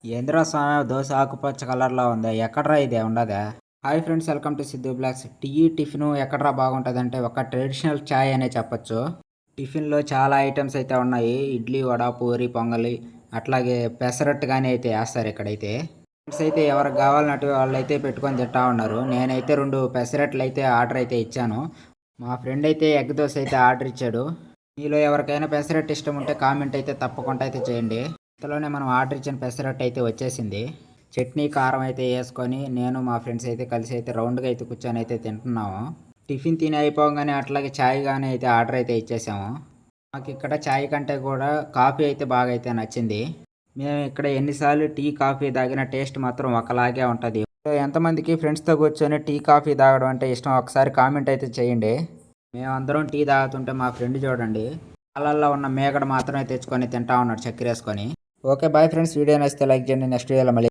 ఏందిరా స్వామి దోశ ఆకుపచ్చ కలర్‌లో ఉంది. ఎక్కడ్రా ఇది ఉండదా? Hi friends welcome to Siddhu blogs. Tea, tiffin ఎక్కడ్రా బాగుంటదంటే ఒక ట్రెడిషనల్ చాయ్ అనే చెప్పొచ్చు. టిఫిన్‌లో చాలా ఐటెమ్స్ అయితే ఉన్నాయి. ఇడ్లీ, వడ, పూరి, పొంగలి అట్లాగే పెసరట్టు గాని అయితే ఏస్తారు ఇక్కడైతే. ఫ్రెండ్స్ అయితే ఎవరికి కావాలన్నట్టు వాళ్ళైతే పెట్టుకొని తింటా ఉన్నారు. నేనైతే 2 పెసరట్లయితే ఆర్డర్ అయితే ఇచ్చాను. మా ఫ్రెండ్ అయితే ఎగ్ దోశ అయితే ఆర్డర్ ఇచ్చాడు. మీలో ఎవరికైనా పెసరట్టు ఇష్టం ఉంటే కామెంట్ అయితే తప్పకుండా అయితే చేయండి. ఇంతలోనే మనం ఆర్డర్ ఇచ్చిన పెసరట్టు అయితే వచ్చేసింది. చట్నీ, కారం అయితే యేసుకొని నేను మా ఫ్రెండ్స్ అయితే కలిసి అయితే రౌండ్‌గా అయితే కూర్చొని అయితే తింటున్నాము. టిఫిన్ తిని అయిపోగానే అట్లాగే చాయ్ గాని అయితే ఆర్డర్ అయితే ఇచ్చేసాము. మాకిక్కడ చాయ్ కంటే కూడా కాఫీ అయితే బాగా అయితే నచ్చింది. మేము ఇక్కడ ఎన్ని సార్లు టీ, కాఫీ తాగిన టేస్ట్ మాత్రం ఒకలాగే ఉంటది. ఎంతమందికి ఫ్రెండ్స్‌తో కూర్చొని టీ, కాఫీ తాగడం అంటే ఇష్టం ఒకసారి కామెంట్ అయితే చేయండి. మేమందరం టీ తాగుతుంటే మా ఫ్రెండ్ చూడండి పాలల్లో ఉన్న మేగడ మాత్రమే తెచ్చుకొని తింటా ఉన్నాడు చక్కెరేసుకొని. ఓకే బాయ్ ఫ్రెండ్స్, వీడియో నచ్చితే లైక్ చేయండి. నెక్స్ట్ వీడియోలో మళ్ళీ